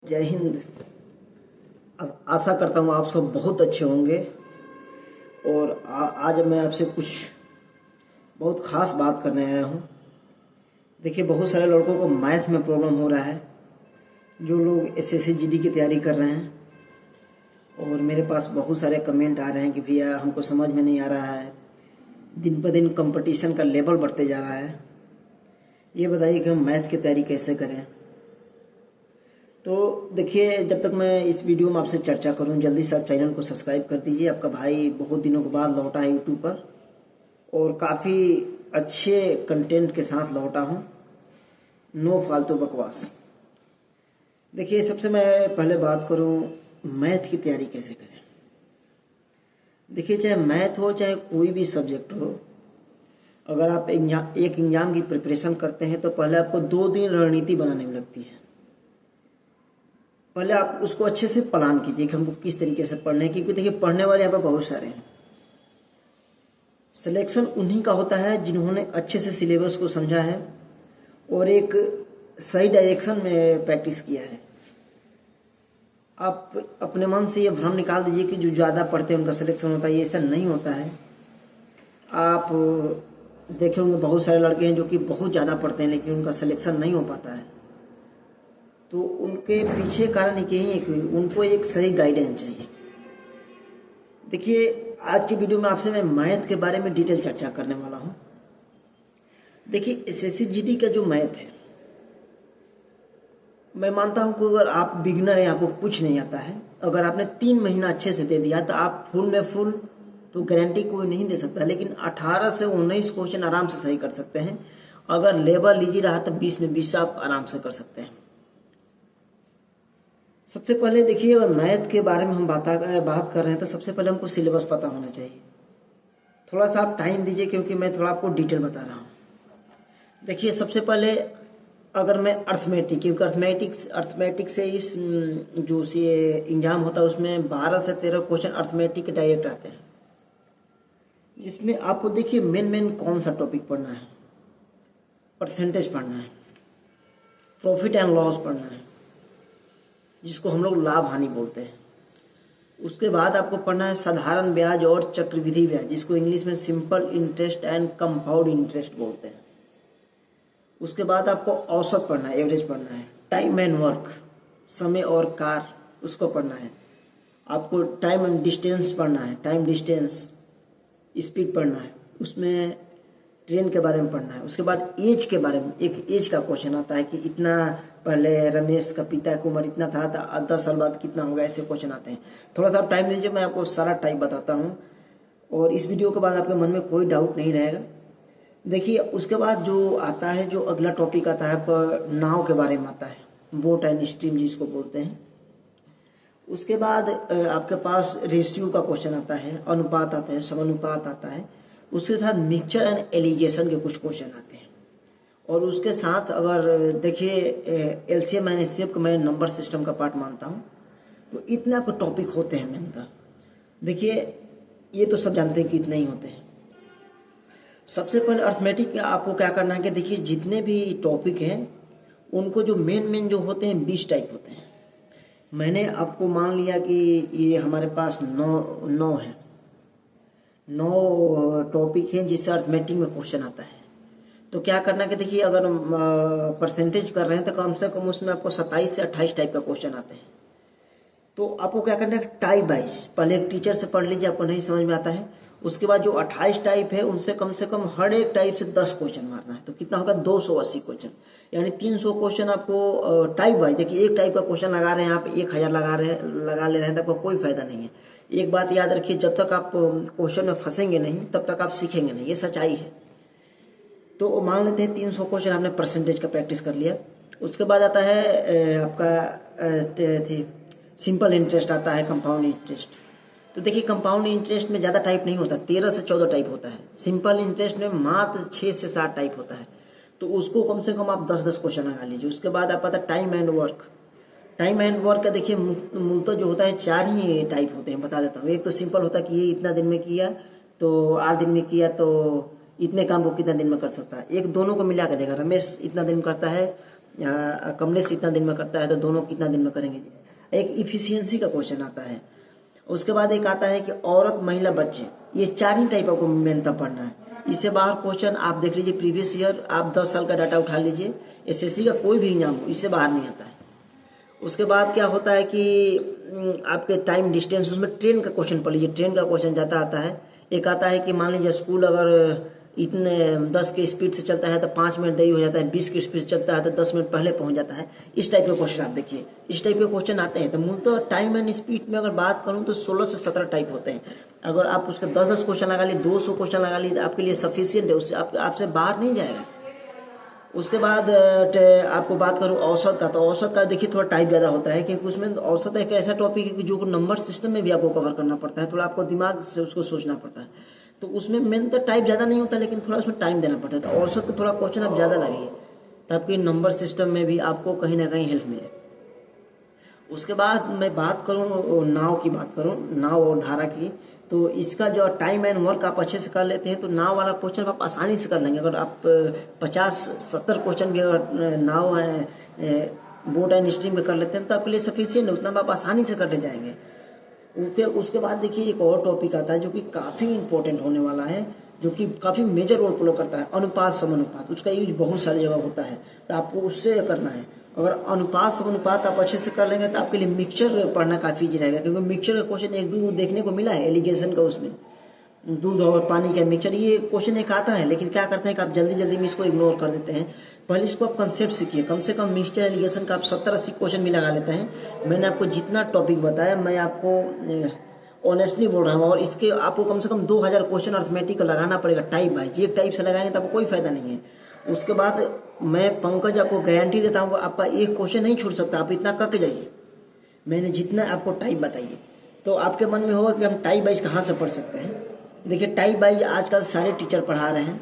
जय हिंद। आशा करता हूँ आप सब बहुत अच्छे होंगे। और आज मैं आपसे कुछ बहुत ख़ास बात करने आया हूँ। देखिए, बहुत सारे लड़कों को मैथ में प्रॉब्लम हो रहा है, जो लोग एसएससी जीडी की तैयारी कर रहे हैं। और मेरे पास बहुत सारे कमेंट आ रहे हैं कि भैया हमको समझ में नहीं आ रहा है, दिन पर दिन कंपटीशन का लेवल बढ़ते जा रहा है, ये बताइए कि हम मैथ की तैयारी कैसे करें। तो देखिए, जब तक मैं इस वीडियो में आपसे चर्चा करूं, जल्दी से आप चैनल को सब्सक्राइब कर दीजिए। आपका भाई बहुत दिनों के बाद लौटा है यूट्यूब पर और काफ़ी अच्छे कंटेंट के साथ लौटा हूं, नो फालतू बकवास। देखिए, सबसे मैं पहले बात करूं मैथ की तैयारी कैसे करें। देखिए, चाहे मैथ हो चाहे कोई भी सब्जेक्ट हो, अगर आप एक एग्जाम की प्रिपरेशन करते हैं तो पहले आपको 2 दिन रणनीति बनाने में लगती है। पहले आप उसको अच्छे से प्लान कीजिए कि हमको किस तरीके से पढ़ना है, क्योंकि देखिए पढ़ने वाले यहाँ पर बहुत सारे हैं। सिलेक्शन उन्हीं का होता है जिन्होंने अच्छे से सिलेबस को समझा है और एक सही डायरेक्शन में प्रैक्टिस किया है। आप अपने मन से ये भ्रम निकाल दीजिए कि जो ज़्यादा पढ़ते हैं उनका सिलेक्शन होता है, ये ऐसा नहीं होता है। आप देखे होंगे बहुत सारे लड़के हैं जो कि बहुत ज़्यादा पढ़ते हैं लेकिन उनका सिलेक्शन नहीं हो पाता है। तो उनके पीछे कारण यही है कि उनको एक सही गाइडेंस चाहिए। देखिए, आज की वीडियो में आपसे मैं मैथ के बारे में डिटेल चर्चा करने वाला हूँ। देखिए, एसएससी जीडी का जो मैथ है, मैं मानता हूँ कि अगर आप बिगिनर हैं, आपको कुछ नहीं आता है, अगर आपने 3 महीना अच्छे से दे दिया तो आप फुल में फुल तो गारंटी कोई नहीं दे सकता, लेकिन 18 से 19 क्वेश्चन आराम से सही कर सकते हैं। अगर लेवल लीजिए रहा तो 20 में 20 आप आराम से कर सकते हैं। सबसे पहले देखिए, अगर मैथ के बारे में हम बात कर रहे हैं तो सबसे पहले हमको सिलेबस पता होना चाहिए। थोड़ा सा आप टाइम दीजिए क्योंकि मैं थोड़ा आपको डिटेल बता रहा हूँ। देखिए, सबसे पहले अगर मैं अर्थमेटिक, क्योंकि अर्थमेटिक से इस जो एग्जाम होता है उसमें 12 से 13 क्वेश्चन अर्थमेटिक के डायरेक्ट आते हैं, जिसमें आपको देखिए मेन कौन सा टॉपिक पढ़ना है। परसेंटेज पढ़ना है, प्रॉफिट एंड लॉस पढ़ना है, जिसको हम लोग लाभ हानि बोलते हैं। उसके बाद आपको पढ़ना है साधारण ब्याज और चक्रवृद्धि ब्याज, जिसको इंग्लिश में simple interest and compound interest बोलते हैं। उसके बाद आपको औसत पढ़ना है, एवरेज पढ़ना है। टाइम एंड वर्क, समय और कार्य, उसको पढ़ना है। आपको टाइम एंड डिस्टेंस पढ़ना है, टाइम डिस्टेंस, स्पीड पढ़ना है, उसमें ट्रेन के बारे में पढ़ना है। उसके बाद एज के बारे में, एक एज का क्वेश्चन आता है कि इतना पहले रमेश का पिता की उम्र इतना था तो 10 साल बाद कितना होगा, ऐसे क्वेश्चन आते हैं। थोड़ा सा टाइम दीजिए, मैं आपको सारा टाइप बताता हूँ और इस वीडियो के बाद आपके मन में कोई डाउट नहीं रहेगा। देखिए, उसके बाद जो आता है, जो अगला टॉपिक आता है आपका नाव के बारे में आता है, बोट एंड स्ट्रीम जिसको बोलते हैं। उसके बाद आपके पास रेशियो का क्वेश्चन आता है, अनुपात आता है, समानुपात आता है। उसके साथ मिक्सचर एंड एलिगेशन के कुछ क्वेश्चन आते हैं। और उसके साथ अगर देखिए एलसीएम एंड एचसीएफ को मैं नंबर सिस्टम का पार्ट मानता हूँ। तो इतने आपके टॉपिक होते हैं मेन का। देखिए, ये तो सब जानते हैं कि इतने ही होते हैं। सबसे पहले अर्थमेटिक आपको क्या करना है कि देखिए जितने भी टॉपिक हैं उनको जो मेन जो होते हैं 20 टाइप होते हैं। मैंने आपको मान लिया कि ये हमारे पास 9 है, 9 टॉपिक हैं जिससे अर्थमेटिक में क्वेश्चन आता है। तो क्या करना है कि देखिए, अगर परसेंटेज कर रहे हैं तो कम से कम उसमें आपको 27 से 28 टाइप का क्वेश्चन आते हैं। तो आपको क्या करना है, टाइप वाइज पहले एक टीचर से पढ़ लीजिए, आपको नहीं समझ में आता है। उसके बाद जो 28 टाइप है उनसे कम से कम हर एक टाइप से 10 क्वेश्चन मारना है। तो कितना होगा, 280 क्वेश्चन, यानी 300 क्वेश्चन आपको टाइप वाइज। देखिए, एक टाइप का क्वेश्चन लगा रहे हैं आप, 1000 लगा ले रहे हैं तो आपको कोई फायदा नहीं है। एक बात याद रखिए, जब तक आप क्वेश्चन में फंसेंगे नहीं तब तक आप सीखेंगे नहीं, ये सच्चाई है। तो मान लेते हैं 300 क्वेश्चन आपने परसेंटेज का प्रैक्टिस कर लिया। उसके बाद आता है आपका सिंपल इंटरेस्ट आता है, कंपाउंड इंटरेस्ट। तो देखिए, कंपाउंड इंटरेस्ट में ज़्यादा टाइप नहीं होता, 13 से 14 टाइप होता है। सिंपल इंटरेस्ट में मात्र 6 से 7 टाइप होता है। तो उसको कम से कम आप 10-10 क्वेश्चन लगा लीजिए। उसके बाद आपका आता है time and work. Time and work का देखिए मूलतः जो होता है 4 ही टाइप होते हैं, बता देता हूँ। एक तो सिंपल होता है कि ये इतना दिन में किया तो 8 दिन में किया तो इतने काम को कितना दिन में कर सकता है। एक दोनों को मिला के देखा, रमेश इतना दिन करता है कमलेश इतना दिन में करता है तो दोनों कितना दिन में करेंगे। एक इफिशियंसी का क्वेश्चन आता है। उसके बाद एक आता है कि औरत, महिला, बच्चे, ये 4 ही टाइप आपको मेनता पढ़ना है। इससे बाहर क्वेश्चन आप देख लीजिए, प्रीवियस ईयर आप 10 साल का डाटा उठा लीजिए, एसएससी का कोई भी एग्जाम हो, इससे बाहर नहीं आता है। उसके बाद क्या होता है कि आपके टाइम डिस्टेंस, उसमें ट्रेन का क्वेश्चन पढ़ लीजिए, ट्रेन का क्वेश्चन ज़्यादा आता है। एक आता है कि मान लीजिए स्कूल अगर इतने 10 के स्पीड से चलता है तो 5 मिनट देरी हो जाता है, 20 की स्पीड से चलता है तो 10 मिनट पहले पहुंच जाता है। इस टाइप के क्वेश्चन आप देखिए, इस टाइप के क्वेश्चन आते हैं। तो मूलतः टाइम एंड स्पीड में अगर बात करूं तो 16 से 17 टाइप होते हैं। अगर आप उसके 10-10 क्वेश्चन लगा लिए, 200 क्वेश्चन लगा लिए, तो आपके लिए सफिशियंट है, उससे आपसे बाहर नहीं जाएगा। उसके बाद आपको बात करूं औसत का, तो औसत का देखिए थोड़ा टाइप ज़्यादा होता है, क्योंकि उसमें औसत एक ऐसा टॉपिक है कि जो नंबर सिस्टम में भी आपको कवर करना पड़ता है, थोड़ा आपको दिमाग से उसको सोचना पड़ता है। तो उसमें मेन तो टाइप ज़्यादा नहीं होता, लेकिन थोड़ा उसमें टाइम देना पड़ता है। तो औसत को थोड़ा क्वेश्चन आप ज़्यादा लगाइए, तो आपके नंबर सिस्टम में भी आपको कहीं ना कहीं हेल्प मिले। उसके बाद मैं बात करूँ नाव की, बात करूँ नाव और धारा की, तो इसका जो टाइम एंड वर्क आप अच्छे से कर लेते हैं तो नाव वाला क्वेश्चन आप आसानी से कर लेंगे। अगर आप 50-70 क्वेश्चन भी अगर नाव बोट एंड स्ट्रीम में कर लेते हैं तो आपके लिए सफिशियंट है, उतना आप आसानी से कर ले जाएंगे। उसके बाद देखिए एक और टॉपिक आता है जो कि काफ़ी इंपॉर्टेंट होने वाला है, जो कि काफ़ी मेजर रोल प्ले करता है, अनुपात समानुपात। उसका यूज बहुत सारी जगह होता है, तो आपको उससे करना है। अगर अनुपात समानुपात आप अच्छे से कर लेंगे तो आपके लिए मिक्सचर पढ़ना काफ़ी ईजी रहेगा, क्योंकि मिक्सचर का क्वेश्चन 1-2 देखने को मिला है एलिगेशन का, उसमें दूध और पानी का मिक्सचर, ये क्वेश्चन एक आता है। लेकिन क्या करते हैं कि आप जल्दी जल्दी में इसको इग्नोर कर देते हैं। पहले इसको आप कंसेप्ट सीखिए, कम से कम मिक्सचर एलिगेशन का आप 70-80 क्वेश्चन भी लगा लेते हैं। मैंने आपको जितना टॉपिक बताया, मैं आपको ऑनेस्टली बोल रहा हूँ, और इसके आपको कम से कम 2000 क्वेश्चन अर्थमेटिक लगाना पड़ेगा टाइप वाइज। एक टाइप से लगाएंगे तो आपको कोई फायदा नहीं है। उसके बाद मैं पंकज आपको गारंटी देता हूँ आपका एक क्वेश्चन नहीं छूट सकता, आप इतना करके जाइए। मैंने जितना आपको टाइप बताइए, तो आपके मन में होगा कि हम टाइप वाइज कहाँ से पढ़ सकते हैं। देखिए टाइप वाइज आजकल सारे टीचर पढ़ा रहे हैं।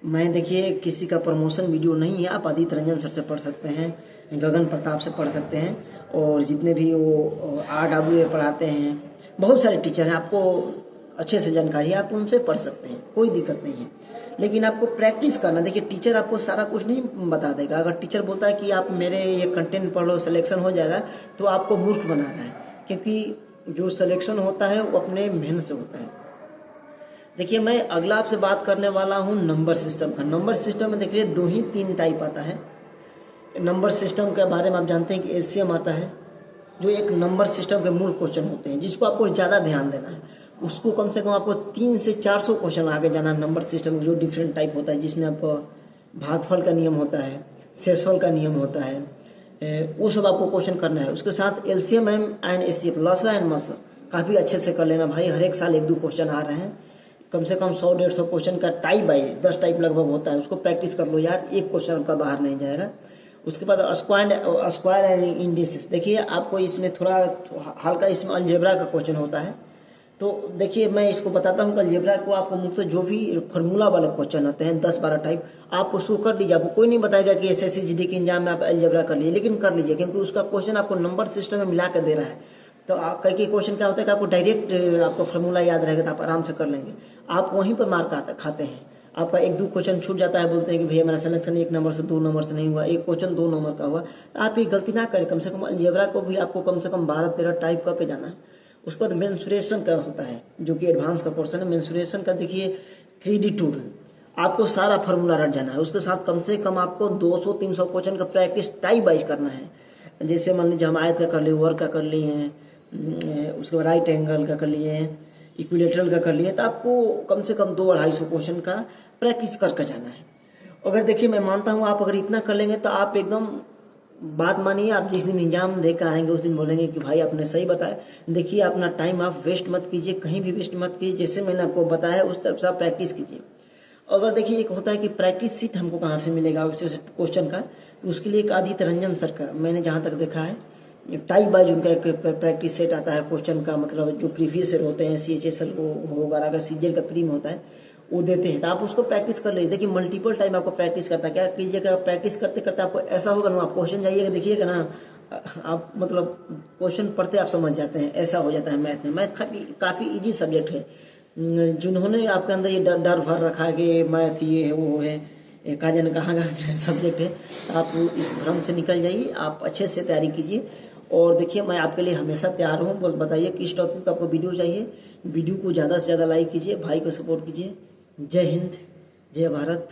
मैं देखिए किसी का प्रमोशन वीडियो नहीं है, आप आदित्य रंजन सर से पढ़ सकते हैं, गगन प्रताप से पढ़ सकते हैं, और जितने भी वो RWA पढ़ाते हैं, बहुत सारे टीचर हैं, आपको अच्छे से जानकारी है, आप उनसे पढ़ सकते हैं, कोई दिक्कत नहीं है। लेकिन आपको प्रैक्टिस करना, देखिए टीचर आपको सारा कुछ नहीं बता देगा। अगर टीचर बोलता है कि आप मेरे ये कंटेंट पढ़ लो सिलेक्शन हो जाएगा, तो आपको मूर्ख बना रहा है, क्योंकि जो सिलेक्शन होता है वो अपने मेहनत से होता है। देखिए मैं अगला आपसे बात करने वाला हूँ नंबर सिस्टम का। नंबर सिस्टम में देखिए 2-3 टाइप आता है। नंबर सिस्टम के बारे में आप जानते हैं कि LCM आता है, जो एक नंबर सिस्टम के मूल क्वेश्चन होते हैं, जिसको आपको ज़्यादा ध्यान देना है। उसको कम से कम आपको 300 से 400 क्वेश्चन आगे जाना है। नंबर सिस्टम जो डिफरेंट टाइप होता है, जिसमें आपको भागफल का नियम होता है, शेषफल का नियम होता है, वो सब आपको क्वेश्चन करना है। उसके साथ LCM एंड HCF, लसा एंड मसा, काफ़ी अच्छे से कर लेना भाई। हर एक साल 1-2 क्वेश्चन आ रहे हैं, कम से कम 100-150 क्वेश्चन का टाइप बाई 10 टाइप लगभग होता है, उसको प्रैक्टिस कर लो यार, एक क्वेश्चन आपका बाहर नहीं जाएगा। उसके बाद स्क्वायर एंड इंडिसेस, देखिए आपको इसमें थोड़ा हल्का इसमें अलजेब्रा का क्वेश्चन होता है। तो देखिए मैं इसको बताता हूँ कि अलजेब्रा को आपको मुख्य जो भी फार्मूला वाले क्वेश्चन आते हैं 10-12 टाइप, आप उसको कर लीजिए। आपको कोई नहीं बताएगा कि SSC GD के एग्जाम में आप अलजेब्रा कर लीजिए, लेकिन कर लीजिए, क्योंकि उसका क्वेश्चन आपको नंबर सिस्टम में मिला कर दे रहा है। तो कई क्वेश्चन क्या होता है कि आपको डायरेक्ट आपको फार्मूला याद रहेगा, तो आप आराम से कर लेंगे। आप वहीं पर मार्क खाते हैं, आपका 1-2 क्वेश्चन छूट जाता है, बोलते हैं कि भैया मेरा सिलेक्शन 1 नंबर से 2 नंबर से नहीं हुआ, एक क्वेश्चन 2 नंबर का हुआ। तो आप ये गलती ना करें, कम से कम अलजेब्रा को भी आपको कम से कम 12-13 टाइप करके जाना है। उसके बाद मेंसुरेशन का होता है, जो कि एडवांस का पोर्शन है। मेंसुरेशन का देखिए 3D टूल, आपको सारा फार्मूला रट जाना है। उसके साथ कम से कम आपको 200-300 क्वेश्चन का प्रैक्टिस टाइप वाइज करना है। जैसे मान लीजिए हम आयत का कर लिए, वर्ग का कर लिए हैं, उसके बाद राइट एंगल का कर लिए हैं, इक्विलेटरल का कर लिए, तो आपको कम से कम 200-250 क्वेश्चन का प्रैक्टिस करके जाना है। अगर देखिए मैं मानता हूँ आप अगर इतना कर लेंगे तो आप एकदम, बात मानिए, आप जिस दिन एग्जाम देकर आएंगे उस दिन बोलेंगे कि भाई आपने सही बताया। देखिए अपना टाइम आप वेस्ट मत कीजिए, कहीं भी वेस्ट मत कीजिए, जैसे मैंने आपको बताया उस तरफ से आप प्रैक्टिस कीजिए। अगर देखिए एक होता है कि प्रैक्टिस सीट हमको कहाँ से मिलेगा उस क्वेश्चन का, उसके लिए एक आदित्य रंजन सर का मैंने जहाँ तक देखा है टाइप वाइज उनका एक प्रैक्टिस सेट आता है क्वेश्चन का, मतलब जो प्रीवियस ईयर होते हैं CHSL को वगैरह का CGL का प्रीम होता है वो देते हैं, तो आप उसको प्रैक्टिस कर लीजिए। देखिए मल्टीपल टाइम आपको प्रैक्टिस करता है, क्या कीजिएगा प्रैक्टिस करते करते आपको ऐसा होगा ना, आप क्वेश्चन जाइएगा देखिएगा ना, आप मतलब क्वेश्चन पढ़ते आप समझ जाते हैं, ऐसा हो जाता है मैथ में। मैथ काफ़ी ईजी सब्जेक्ट है। जिन्होंने आपके अंदर ये डर भर रखा है कि मैथ ये है वो है, कहा जाने कहाँ का सब्जेक्ट है। तो आप इस भ्रम से निकल जाइए, आप अच्छे से तैयारी कीजिए। और देखिए मैं आपके लिए हमेशा तैयार हूँ। बोल बताइए किस टॉपिक पर आपको वीडियो चाहिए। वीडियो को ज़्यादा से ज़्यादा लाइक कीजिए, भाई को सपोर्ट कीजिए। जय हिंद, जय भारत।